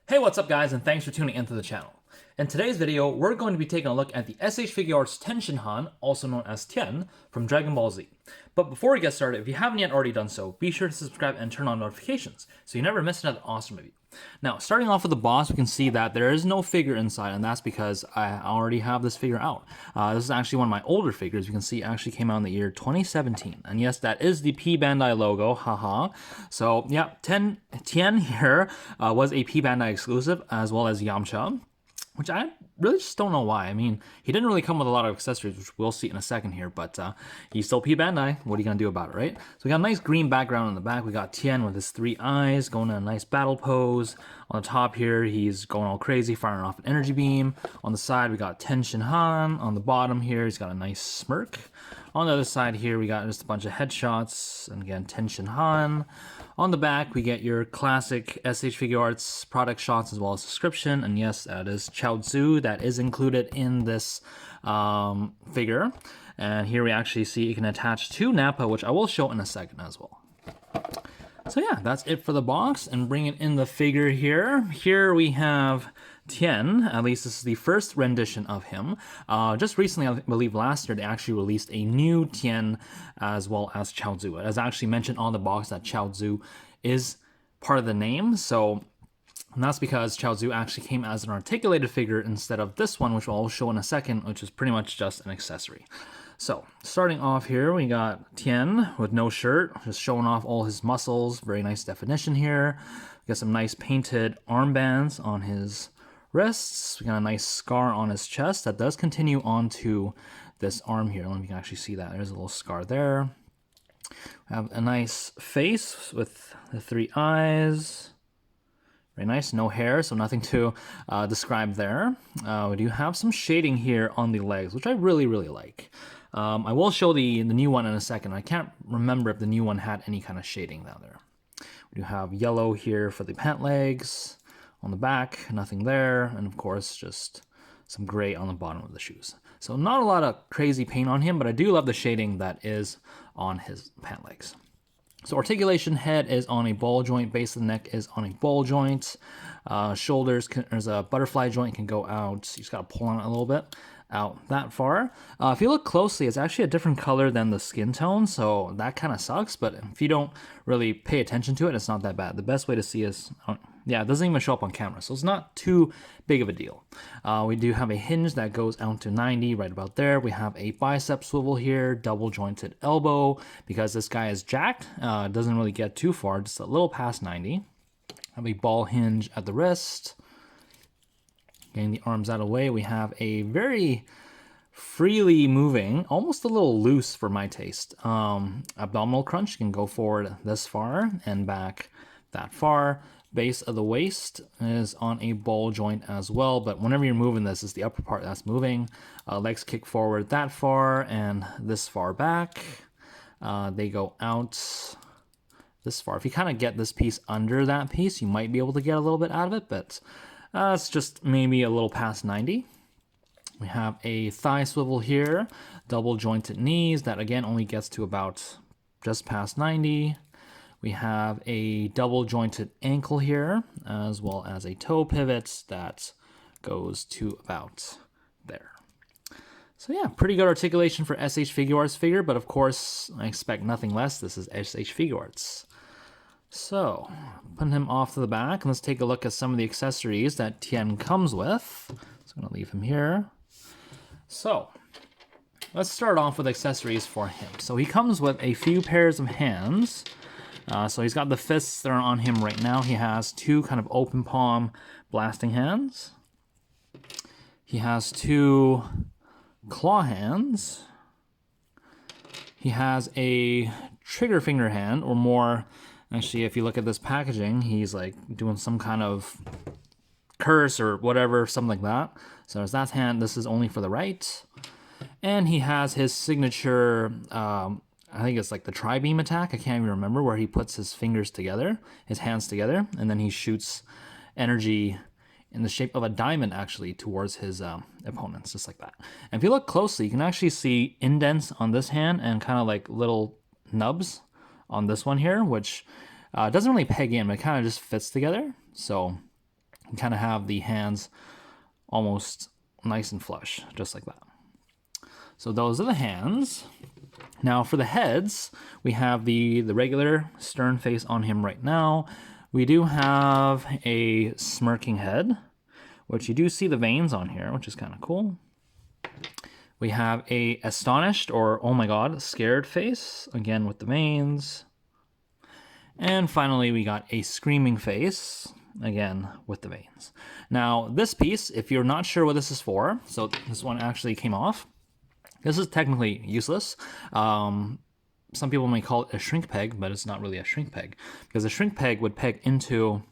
Hey, what's up guys, and thanks for tuning into the channel. In today's video, we're going to be taking a look at the SH Figuarts Tenshinhan, also known as Tien, from Dragon Ball Z. But before we get started, if you haven't yet already done so, be sure to subscribe and turn on notifications so you never miss another awesome review. Now, starting off with the boss, we can see that there is no figure inside, and that's because I already have this figure out. This is actually one of my older figures. You can see it actually came out in the year 2017. And yes, that is the P Bandai logo, haha. So yeah, Tien here was a P Bandai exclusive, as well as Yamcha, which I really just don't know why. I mean, he didn't really come with a lot of accessories, which we'll see in a second here, but he's still P Bandai. What are you gonna do about it, right? So we got a nice green background in the back. We got Tien with his three eyes, going in a nice battle pose. On the top here, he's going all crazy, firing off an energy beam. On the side, we got Tenshinhan. On the bottom here, he's got a nice smirk. On the other side here, we got just a bunch of headshots, and again, Tenshinhan. On the back, we get your classic SH Figuarts product shots as well as description. And yes, that is Chaozu that is included in this figure. And here we actually see you can attach to Nappa, which I will show in a second as well. So yeah, that's it for the box. And bringing in the figure here. Here we have Tien, at least this is the first rendition of him. Just recently, I believe last year, they actually released a new Tien as well as Chaozu. It is actually mentioned on the box that Chaozu is part of the name, so and that's because Chaozu actually came as an articulated figure instead of this one, which I'll show in a second, which is pretty much just an accessory. So, starting off here, we got Tien with no shirt, just showing off all his muscles. Very nice definition here. We got some nice painted armbands on his wrists. We got a nice scar on his chest that does continue onto this arm here. Let me actually see that. There's a little scar there. We have a nice face with the three eyes. Very nice. No hair, so nothing to describe there. We do have some shading here on the legs, which I really like. I will show the new one in a second. I can't remember if the new one had any kind of shading down there. We do have yellow here for the pant legs. On the back, nothing there, and of course just some gray on the bottom of the shoes. So not a lot of crazy paint on him, but I do love the shading that is on his pant legs. So articulation, head is on a ball joint, base of the neck is on a ball joint, shoulders, there's a butterfly joint, can go out, you just gotta pull on it a little bit, out that far. If you look closely, it's actually a different color than the skin tone, so that kind of sucks, but if you don't really pay attention to it, it's not that bad. The best way to see is, yeah, it doesn't even show up on camera, so it's not too big of a deal. We do have a hinge that goes out to 90, right about there. We have a bicep swivel here, double jointed elbow, because this guy is jacked. Doesn't really get too far, just a little past 90. Have a ball hinge at the wrist. Getting the arms out of the way, we have a very freely moving, almost a little loose for my taste, abdominal crunch. You can go forward this far and back that far. Base of the waist is on a ball joint as well, but whenever you're moving this, it's the upper part that's moving. Legs kick forward that far and this far back. They go out this far. If you kind of get this piece under that piece, you might be able to get a little bit out of it, but it's just maybe a little past 90. We have a thigh swivel here, double jointed knees, that again only gets to about just past 90. We have a double jointed ankle here, as well as a toe pivot that goes to about there. So yeah, pretty good articulation for SH Figuarts figure, but of course, I expect nothing less. This is SH Figuarts. So, putting him off to the back, and let's take a look at some of the accessories that Tien comes with. So I'm gonna leave him here. So, let's start off with accessories for him. So he comes with a few pairs of hands. So he's got the fists that are on him right now. He has two kind of open palm blasting hands. He has two claw hands. He has a trigger finger hand, or more, actually, if you look at this packaging, he's like doing some kind of curse or whatever, something like that. So there's that hand. This is only for the right. And he has his signature, I think it's like the tri-beam attack. I can't even remember, where he puts his fingers together, his hands together, and then he shoots energy in the shape of a diamond, actually, towards his opponents, just like that. And if you look closely, you can actually see indents on this hand and kind of like little nubs on this one here, which doesn't really peg in, but it kind of just fits together. So and kind of have the hands almost nice and flush, just like that. So those are the hands. Now for the heads, we have the regular stern face on him right now. We do have a smirking head, which you do see the veins on here, which is kind of cool. We have a astonished, or oh my god, scared face, again with the veins. And finally, we got a screaming face, again with the veins. Now, this piece, if you're not sure what this is for, so this one actually came off. This is technically useless. Some people may call it a shrink peg, but it's not really a shrink peg, because a shrink peg would peg into,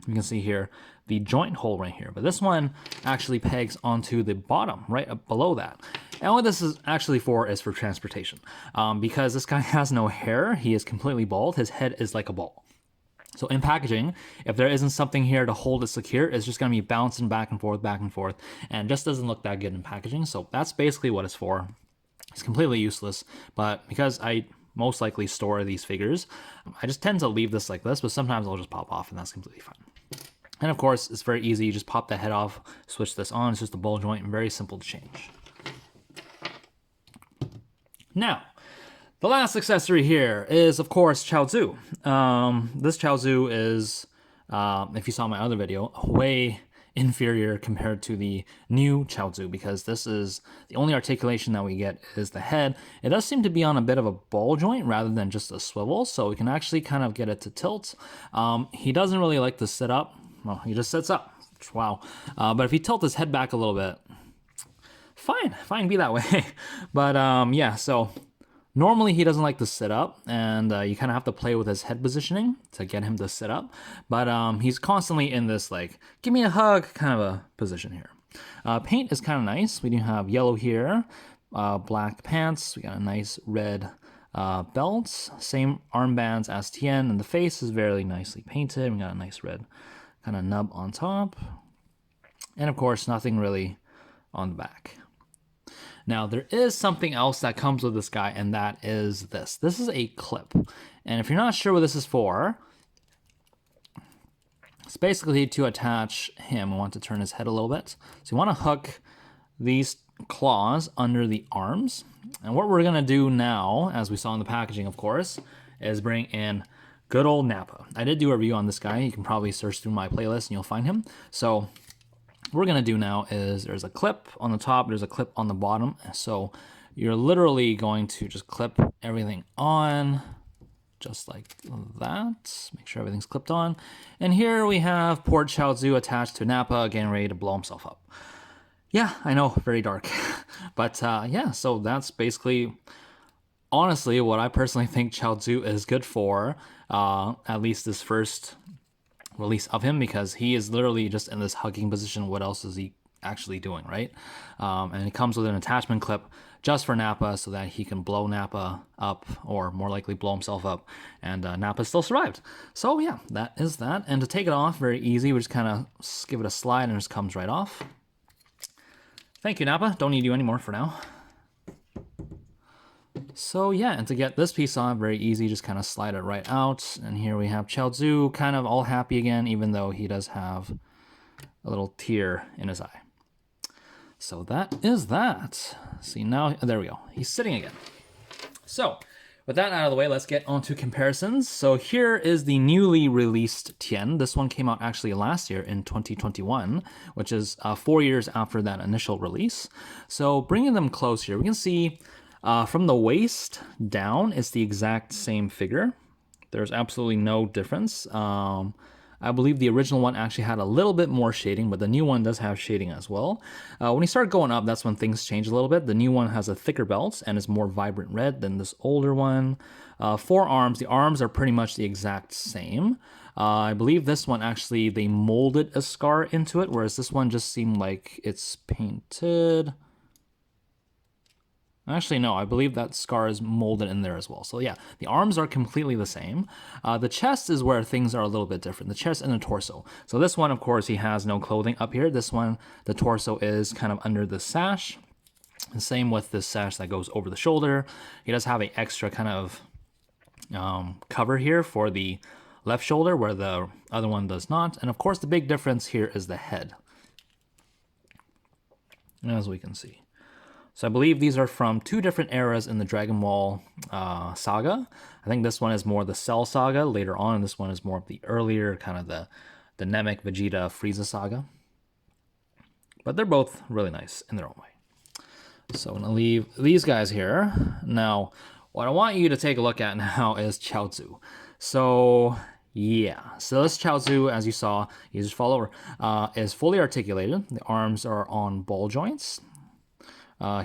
you can see here, the joint hole right here. But this one actually pegs onto the bottom, right up below that. And what this is actually for is for transportation. Because this guy has no hair, he is completely bald, his head is like a ball. So in packaging, if there isn't something here to hold it secure, it's just gonna be bouncing back and forth, and just doesn't look that good in packaging. So that's basically what it's for. It's completely useless, but because I most likely store these figures, I just tend to leave this like this, but sometimes I'll just pop off and that's completely fine. And of course, it's very easy. You just pop the head off, switch this on. It's just a ball joint and very simple to change. Now, the last accessory here is, of course, Chaozu. This Chaozu is, if you saw my other video, way inferior compared to the new Chaozu, because this is the only articulation that we get is the head. It does seem to be on a bit of a ball joint rather than just a swivel, so we can actually kind of get it to tilt. He doesn't really like to sit up. Well, he just sits up. Wow. But if you tilt his head back a little bit, fine, be that way. But yeah, so normally he doesn't like to sit up, and you kind of have to play with his head positioning to get him to sit up. But he's constantly in this like, give me a hug kind of a position here. Paint is kind of nice. We do have yellow here, black pants. We got a nice red belt, same armbands as Tien, and the face is very nicely painted. We got a nice red kind of nub on top. And of course, nothing really on the back. Now, there is something else that comes with this guy, and that is this. This is a clip. And if you're not sure what this is for, it's basically to attach him. We want to turn his head a little bit. So you want to hook these claws under the arms. And what we're going to do now, as we saw in the packaging, of course, is bring in good old Nappa. I did do a review on this guy. You can probably search through my playlist and you'll find him. So what we're gonna do now is there's a clip on the top, there's a clip on the bottom. So you're literally going to just clip everything on just like that. Make sure everything's clipped on. And here we have poor Chaozu attached to Nappa, getting ready to blow himself up. Yeah, I know, very dark. But yeah, so that's basically honestly what I personally think Chaozu is good for, at least this first release of him, because he is literally just in this hugging position. What else is he actually doing, right? And it comes with an attachment clip just for Nappa so that he can blow Nappa up, or more likely blow himself up, and Nappa still survived. So yeah, that is that. And to take it off, very easy. We just kind of give it a slide and it just comes right off. Thank you, Nappa. Don't need you anymore for now. So yeah, and to get this piece on, very easy, just kind of slide it right out. And here we have Chaozu kind of all happy again, even though he does have a little tear in his eye. So that is that. See, now, there we go. He's sitting again. So with that out of the way, let's get on to comparisons. So here is the newly released Tien. This one came out actually last year in 2021, which is 4 years after that initial release. So bringing them close here, we can see from the waist down, it's the exact same figure. There's absolutely no difference. I believe the original one actually had a little bit more shading, but the new one does have shading as well. When you start going up, that's when things change a little bit. The new one has a thicker belt and is more vibrant red than this older one. Forearms, the arms are pretty much the exact same. I believe this one actually, they molded a scar into it, whereas this one just seemed like it's painted. Actually, no, I believe that scar is molded in there as well. So yeah, the arms are completely the same. The chest is where things are a little bit different. The chest and the torso. So this one, of course, he has no clothing up here. This one, the torso is kind of under the sash. And same with this sash that goes over the shoulder. He does have an extra kind of cover here for the left shoulder where the other one does not. And of course, the big difference here is the head, as we can see. So I believe these are from 2 different eras in the Dragon Ball saga. I think this one is more the Cell saga later on, and this one is more of the earlier, kind of the Namek, Vegeta, Frieza saga. But they're both really nice in their own way. So I'm going to leave these guys here. Now, what I want you to take a look at now is Chaozu. So yeah, so this Chaozu, as you saw, you just fall over, is fully articulated. The arms are on ball joints.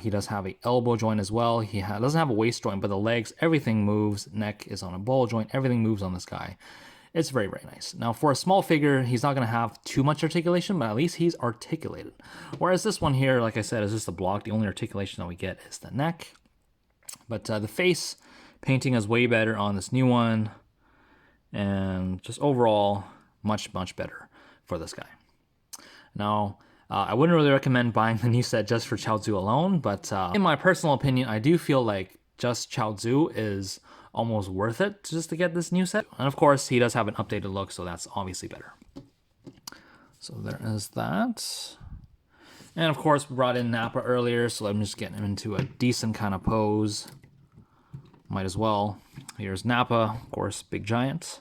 He does have an elbow joint as well. He doesn't have a waist joint, but the legs, everything moves. Neck is on a ball joint. Everything moves on this guy. It's very, very nice. Now, for a small figure, he's not going to have too much articulation, but at least he's articulated. Whereas this one here, like I said, is just a block. The only articulation that we get is the neck. But the face painting is way better on this new one. And just overall, much, much better for this guy. Now, I wouldn't really recommend buying the new set just for Chaozu alone, but in my personal opinion, I do feel like just Chaozu is almost worth it just to get this new set. And of course, he does have an updated look, so that's obviously better. So there is that. And of course, we brought in Nappa earlier, so let me just get him into a decent kind of pose. Might as well. Here's Nappa, of course, big giant.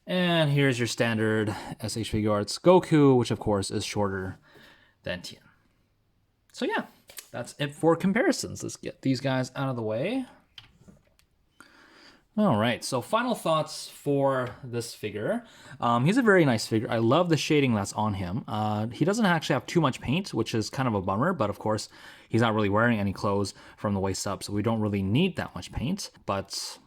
And here's your standard SH Figuarts Goku, which of course is shorter than Tien. So yeah, that's it for comparisons. Let's get these guys out of the way. All right, so final thoughts for this figure. He's a very nice figure. I love the shading that's on him. He doesn't actually have too much paint, which is kind of a bummer, but of course, he's not really wearing any clothes from the waist up, so we don't really need that much paint. But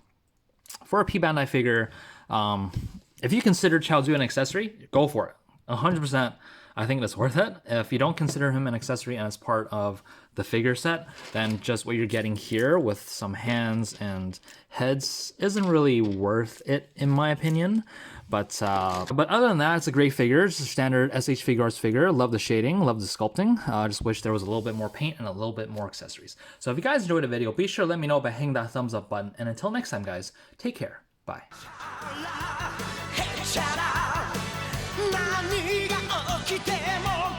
for a P Bandai figure, if you consider Chaozu an accessory, go for it. 100%. I think that's worth it. If you don't consider him an accessory and it's part of the figure set, then just what you're getting here with some hands and heads isn't really worth it, in my opinion. But other than that, it's a great figure. It's a standard SH Figuarts figure. Love the shading, love the sculpting. Just wish there was a little bit more paint and a little bit more accessories. So if you guys enjoyed the video, be sure to let me know by hitting that thumbs up button. And until next time, guys, take care. Bye. 何が起きても